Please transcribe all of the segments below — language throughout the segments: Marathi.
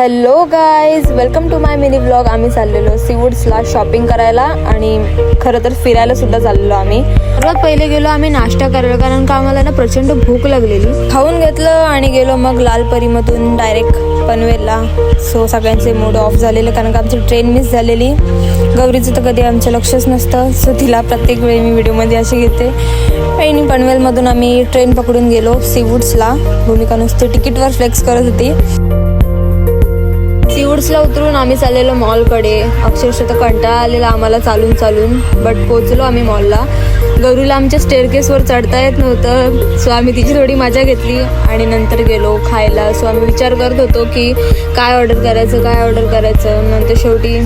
Hello guys, welcome to my mini vlog. आम्ही चाललेलो सीवूड्सला शॉपिंग करायला आणि खरं तर फिरायला सुद्धा चाललेलो. आम्ही सर्वात पहिले गेलो आम्ही नाश्ता करायला, कारण का आम्हाला ना प्रचंड भूक लागलेली. खाऊन घेतलं आणि गेलो मग लाल परीमधून डायरेक्ट पनवेलला. सो सगळ्यांचे मूड ऑफ झालेलं, कारण का आमची ट्रेन मिस झालेली. गौरीचं तर कधी आमचं लक्षच नसतं, सो तिला प्रत्येक वेळी मी व्हिडिओमध्ये अशी घेते. आणि पनवेलमधून आम्ही ट्रेन पकडून गेलो सीवूड्सला. भूमिका नुसती तिकीटवर फ्लेक्स करत होती. सीवूड्सला उतरून आम्ही चाललेलो मॉलकडे. अक्षरशः तर कंटाळा आलेला आम्हाला चालून चालून, बट पोचलो आम्ही मॉलला. गौरीला आमच्या स्टेअरकेसवर चढता येत नव्हतं, सो आम्ही तिची थोडी मजा घेतली आणि नंतर गेलो खायला. सो आम्ही विचार करत होतो की काय ऑर्डर करायचं. नंतर शेवटी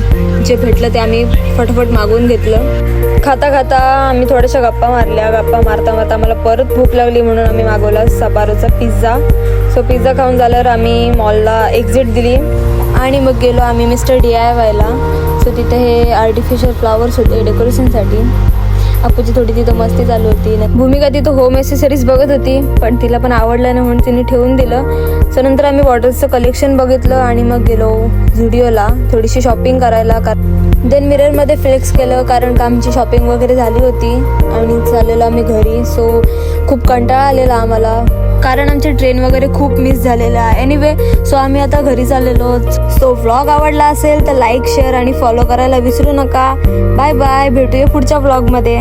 जे भेटलं ते आम्ही फटाफट मागवून घेतलं. खाता खाता आम्ही थोड्याशा गप्पा मारता मारता आम्हाला परत भूक लागली, म्हणून आम्ही मागवला सबारोचा पिझ्झा. सो पिझ्झा खाऊन झाल्यावर आम्ही मॉलला एक्झिट दिली आणि मग गेलो आम्ही मिस्टर DIYला. सो तिथे हे आर्टिफिशियल फ्लावर्स होते डेकोरेशनसाठी. अप्पूची थोडी तिथं मस्ती चालू होती. भूमिका तिथं होम ॲसेसरीज बघत होती, पण तिला पण आवडलं नाही म्हणून तिने ठेवून दिलं. सो नंतर आम्ही बॉटल्सचं कलेक्शन बघितलं आणि मग गेलो झुडिओला थोडीशी शॉपिंग करायला. देन मिररमध्ये फ्लेक्स केलं, कारण का आमची शॉपिंग वगैरे झाली होती आणि चाललेलो आम्ही घरी. सो खूप कंटाळा आलेला आम्हाला, कारण आमची ट्रेन वगैरे खूप मिस झालेलं आहे. एनिवे, सो आम्ही आता घरी चाललेलो. सो व्लॉग आवडला असेल तर लाईक, शेअर आणि फॉलो करायला विसरू नका. बाय बाय, भेटूया पुढच्या व्लॉगमध्ये.